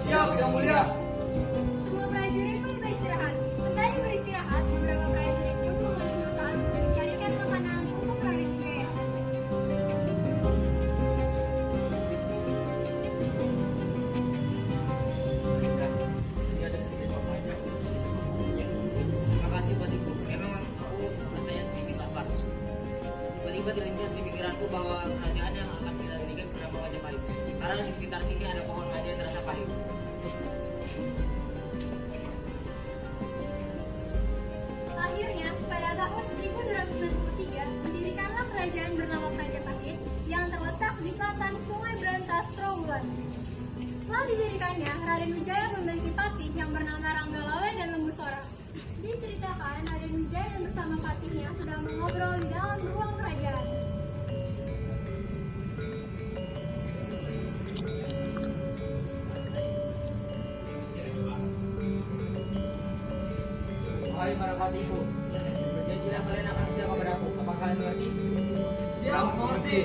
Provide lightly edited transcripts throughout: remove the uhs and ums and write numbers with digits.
Siap, Yang Mulia. Semua prajurit pun beristirahat. Sembari beristirahat, beberapa prajurit pun mengambil hutan untuk mencarikan makanan untuk Raden Wijaya. Ini ada sedikit waktunya. Terima kasih buat ibu. Memang aku rasanya sedikit lapar. Tiba-tiba terlintas di pikiranku bahwa kerajaan yang akan kita dirikan bernama Majapahit. Karena di sekitar sini ada pohon maja yang terasa pahit. Akhirnya, pada tahun 1293, didirikanlah kerajaan bernama Majapahit yang terletak di selatan Sungai Berantas, Trawulan. Setelah didirikannya, Raden Wijaya memiliki patih yang bernama Ranggalawe dan Lembusora. Diceritakan, Raden Wijaya dan bersama patihnya sedang mengobrol di dalam ruang kerajaan. Wahai para patiku, berjanjilah kalian akan setia kepadaku. Apakah kalian mengerti? Siap, mengerti.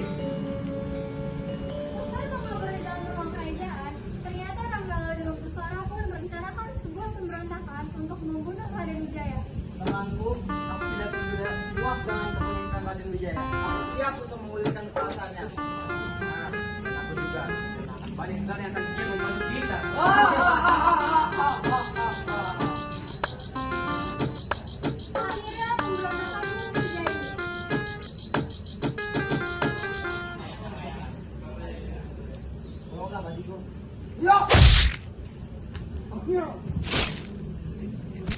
Usai mengobrol di dalam ruang kerajaan, ternyata Ranggalawe dan Lembusora pun merencanakan sebuah pemberontakan untuk membunuh Raden Wijaya. Temanku, aku tidak sudah puas dengan kepemimpinan Raden Wijaya. Aku siap untuk memulihkan kekuasaannya. Dan aku juga akan banyak sekali yang akan siap membantu kita. Akhirnya pemberontakan pun terjadi. Tolonglah badiku.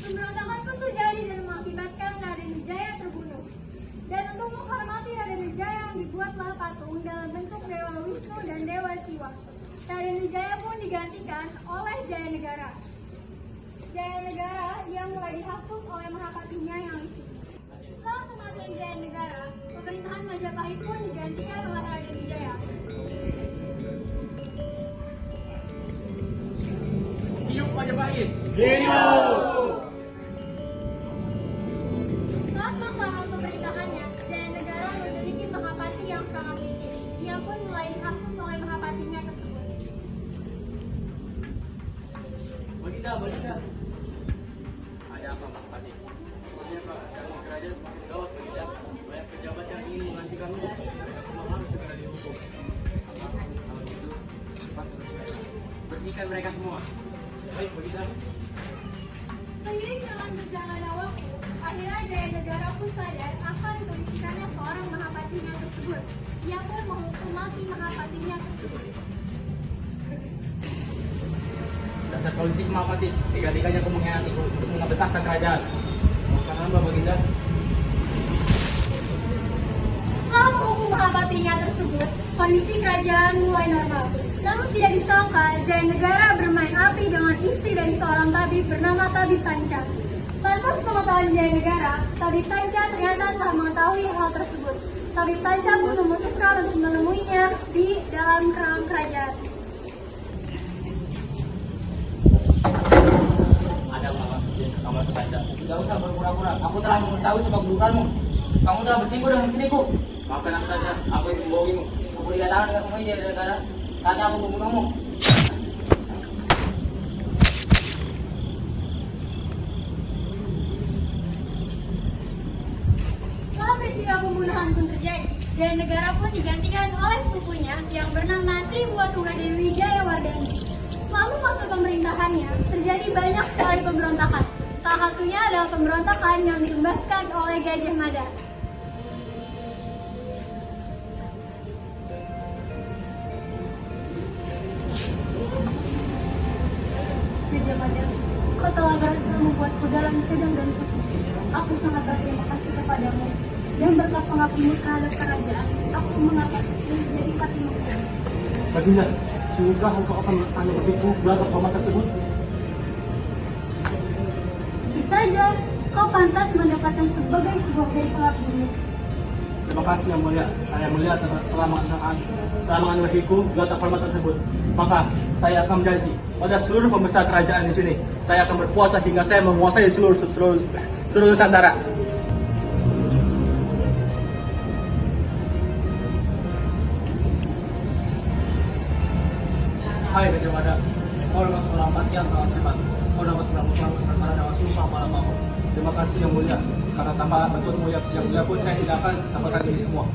Pemberontakan pun terjadi dan mengakibatkan Raden Wijaya terbunuh. Dan untuk menghormati Raden Wijaya dibuatlah patung dalam bentuk Dewa Wisnu dan Dewa Siwa. Raden Wijaya pun digantikan oleh Jayanegara. Jayanegara yang mulai dihasut oleh Mahapatinya yang licik. Setelah kematian Jayanegara, pemerintahan Majapahit pun digantikan oleh Raden Wijaya. Hidup Majapahit. Saat masa pemerintahannya, Jayanegara memiliki Mahapati yang sangat licik. Ia pun mulai dihasut oleh Mahapatinya tersebut. Baginda. Ada apa, Pak Pati? Sepertinya Pak, sekarang kerajaan semakin gawat, Baginda. Banyak pejabat yang ingin menggantikanmu. Kamu harus segera dihukum. Kalau gitu, cepat bersihkan mereka semua. Baik, Baginda. Seiring dengan berjalannya waktu, akhirnya Jayanegara pun sadar akan kelicikannya seorang Mahapatinya tersebut. Ia pun menghukum mati Mahapatinya tersebut. Dasar kau licik, Mahapati. Tiga-tiganya kau mengkhianatiku untuk mengambil tahta kerajaan. Maafkan hamba, Baginda. Setelah menghukum Mahapatinya tersebut, kondisi kerajaan mulai normal. Namun tidak disangka, Jayanegara bermain api dengan istri dari seorang tabib bernama Tabib Tanca. Tanpa sepengetahuan Jayanegara, Tabib Tanca ternyata telah mengetahui hal tersebut. Tabib Tanca pun memutuskan untuk menemuinya di dalam ruang kerajaan. Ada apa, kamu bertanda? Tidak usah berpura-pura. Aku telah mengetahui sebab bukanmu. Kamu telah bersinggung dengan istriku. Maafkan aku saja. Aku yang membohongimu. Aku tidak tahu dengan kamu ini gara-gara saatnya aku membunuhmu. Setelah peristiwa pembunuhan pun terjadi, Jayanegara pun digantikan oleh sepupunya yang bernama Tribuatungga Dewi Jayawardhani. Selama masa pemerintahannya, terjadi banyak sekali pemberontakan. Salah satunya adalah pemberontakan yang ditumbaskan oleh Gajah Mada. Gajah Mada, kau telah berhasil membuatku dalam sedang dan putih. Aku sangat berterima kasih kepadamu. Dan berkat pengabdimu terhadap kerajaan, aku mengangkat menjadi patimu. Baginda, sungguhkah engkau akan bertanya begitu belakang paman tersebut? Tentu saja, kau pantas mendapatkan sebagai sebuah dari pengabdimu. Terima kasih yang mulia. Saya melihat telah menganugerahku gelar hormat tersebut. Maka saya akan berjanji pada seluruh pembesar kerajaan di sini, saya akan berpuasa hingga saya menguasai seluruh Nusantara. Hai Gajah Mada, Kau adalah seorang mati yang sangat hebat. Kau dapat melakukan perkara dengan sumpah malam aku. Terima kasih yang mulia, karena tanpa bantuanmu yang mulia pun saya tidak akan dapatkan ini semua.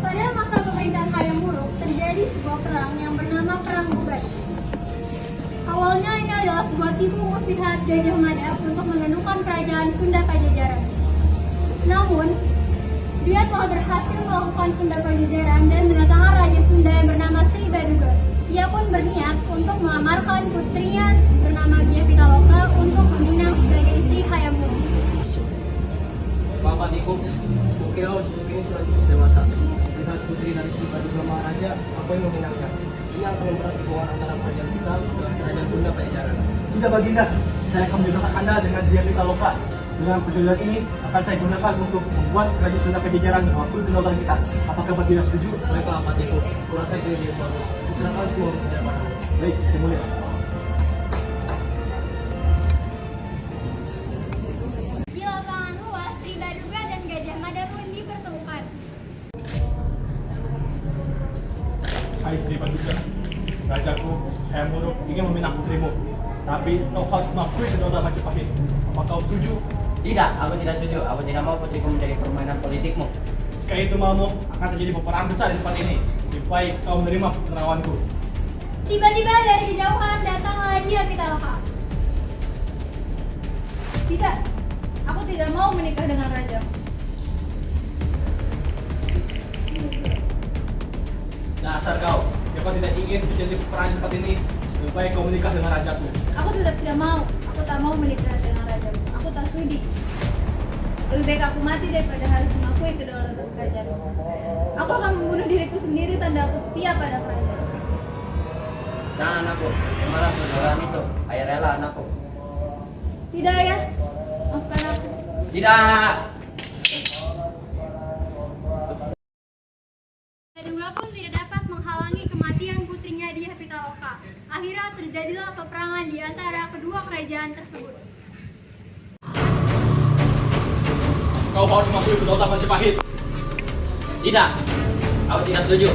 Pada masa pemerintahan Hayam Wuruk terjadi sebuah perang yang bernama Perang Bubat. Awalnya ini adalah sebuah tipu muslihat Gajah Mada untuk menundukkan kerajaan Sunda Pajajaran. Namun, dia telah berhasil melakukan Sunda Pajajaran dan mendatangkan Raja Sunda yang bernama Sri Baduga. Ia pun berniat untuk melamarkan putrinya bernama Biak Pitaloka untuk meminang sebagai istri Hayam Wuruk. Bapak Niko, kukira ini sudah cukup dewasa. Dengan putri dari Sri Baduga Maharaja, apa yang meminangnya? Ia akan mempererat hubungan antara kerajaan kita dengan kerajaan Sunda Pajajaran. Tidak baginda, saya akan menjodohkan Anda dengan Biak Pitaloka. Dengan perjodohan ini akan saya gunakan untuk membuat kerajaan Sunda Pajajaran mengakui kedaulatan kita. Apakah baginda setuju? Baiklah, Pak Niko. Kurasa itu dia baru. Silakan semua berbicara pada. Baik, semuanya. Di lapangan luas, Sri Baduga dan Gajah Mada pun dipertemukan. Hai Sri Baduga, rajaku Hayam Wuruk ingin meminang putrimu. Tapi kau harus mengakui kedaulatan Majapahit. Apa kau setuju? Tidak, aku tidak setuju. Aku tidak mau putriku menjadi permainan politikmu. Jika itu maumu, akan terjadi peperangan besar di tempat ini. Lebih baik kau menerima penerawanku. Tiba-tiba dari kejauhan datanglah Biak Pitaloka. Tidak, aku tidak mau menikah dengan raja. Dasar kau, jika kau tidak ingin terjadi peperangan di tempat ini, lebih baik kau menikah dengan rajaku. Aku tidak mau. Aku tak mau menikah dengan raja. Aku tak sudi. Lebih baik aku mati daripada harus mengakui kedaulatan kerajaan. Aku akan membunuh diriku sendiri tanda aku setia pada kerajaan. Jangan anakku, terimalah kedaulatan itu. Ayah rela anakku. Tidak ya, maafkan aku. Tidak. Baduga pun tidak dapat menghalangi kematian putrinya Biak Pitaloka. Akhirnya terjadilah peperangan di antara kedua kerajaan tersebut. Kau harus mengakui kedaulatan Majapahit. Tidak. Aku tidak setuju.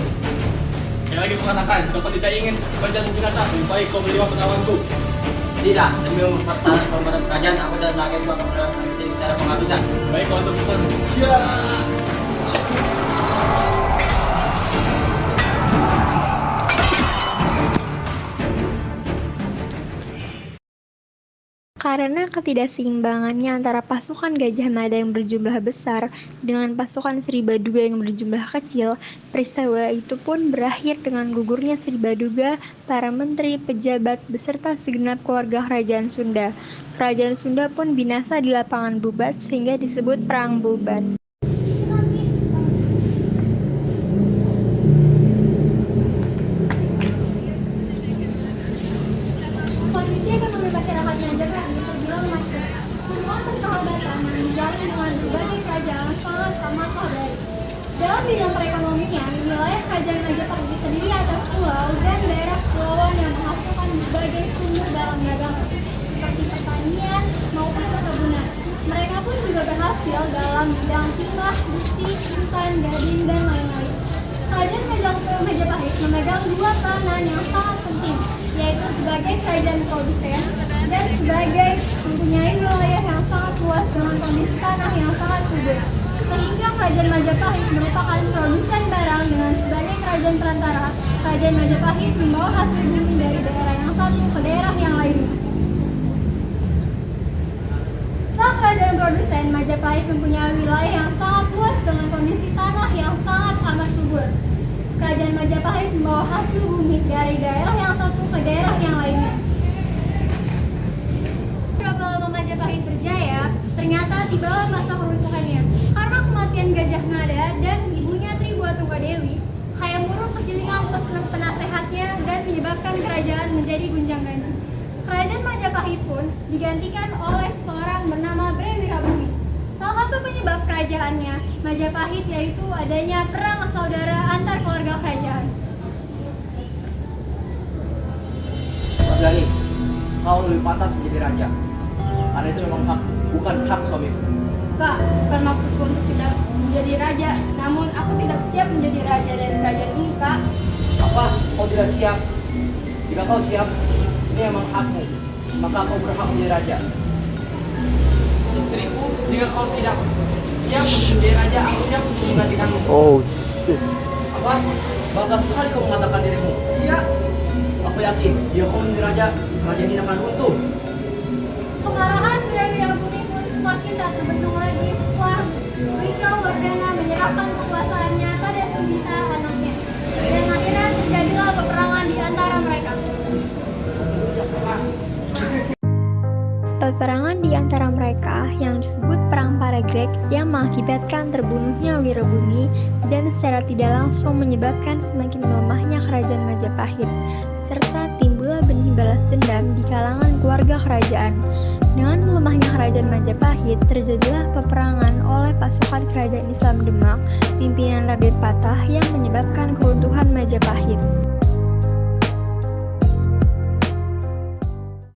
Sekali lagi kukatakan, jika kau tidak ingin kerajaan binasa, lebih baik kau menerima penerawanku. Tidak, demi mempertahankan kehormatan kerajaan, aku dan rakyatku akan melakukan secara penghabisan. Baik kau untuk pesanmu. Siap. Karena ketidakseimbangannya antara pasukan Gajah Mada yang berjumlah besar dengan pasukan Sri Baduga yang berjumlah kecil, peristiwa itu pun berakhir dengan gugurnya Sri Baduga, para menteri, pejabat, beserta segenap keluarga kerajaan Sunda. Kerajaan Sunda pun binasa di lapangan Bubat sehingga disebut Perang Bubat. Kondisi ekonomi masyarakat Majapahit terbilang masif. Hubungan persahabatan yang dijalin dengan berbagai kerajaan sangat amatlah baik. Dalam bidang perekonomian, wilayah kerajaan Majapahit terdiri atas pulau dan daerah kepulauan yang menghasilkan berbagai sumber dalam dagangan, seperti pertanian maupun perkebunan. Mereka pun juga berhasil dalam bidang timah, besi, intan, gading, dan lain-lain. Kerajaan Majapahit memegang dua peranan yang sangat penting, yaitu sebagai kerajaan produsen dan sebagai mempunyai wilayah yang sangat luas dengan kondisi tanah yang sangat subur. Sehingga kerajaan Majapahit merupakan produsen barang dengan sebagai kerajaan perantara. Kerajaan Majapahit membawa hasil bumi dari daerah yang satu ke daerah yang lainnya. Setelah kerajaan produsen, Majapahit mempunyai wilayah yang sangat luas dengan kondisi tanah yang sangat amat subur. Kerajaan Majapahit membawa hasil bumi dari daerah yang satu ke daerah yang lainnya. Berapa lama Majapahit berjaya, ternyata tibalah masa keruntuhannya. Karena kematian Gajah Mada dan ibunya Tribuatungga Dewi, Hayam Wuruk kejelingan penasehatnya dan menyebabkan kerajaan menjadi gunjang-ganjing. Kerajaan Majapahit pun digantikan oleh seseorang bernama Bre Wirabumi. Salah satu penyebab kerajaannya Majapahit yaitu adanya perang saudara antar keluarga kerajaan. Wardani, kau lebih pantas menjadi raja. Karena itu memang hak, bukan hak suamiku. Kak, bukan maksudku untuk tidak menjadi raja, namun aku tidak siap menjadi raja dari kerajaan ini, Kak. Apa? Kau tidak siap? Jika kau siap, ini emang aku. Maka kau berhak menjadi raja. Istriku, jika kau tidak siap untuk menjadi raja, aku siap untuk menggantikanmu. Apa? Bangga sekali kau mengatakan dirimu. Iya. Aku yakin, jika kau menjadi raja, kerajaan ini akan runtuh. Kemarahan Wira Bumi pun semakin tak terbendung lagi setelah Wikrawardhana menyerahkan kekuasaannya pada Sumita anaknya. Dan akhirnya terjadilah peperangan di antara mereka. Peperangan di antara mereka yang disebut Perang Paragreg yang mengakibatkan terbunuhnya Wirabumi dan secara tidak langsung menyebabkan semakin melemahnya kerajaan Majapahit, serta timbullah benih balas dendam di kalangan keluarga kerajaan. Dengan melemahnya kerajaan Majapahit, terjadilah peperangan oleh pasukan kerajaan Islam Demak, pimpinan Raden Patah yang menyebabkan keruntuhan Majapahit.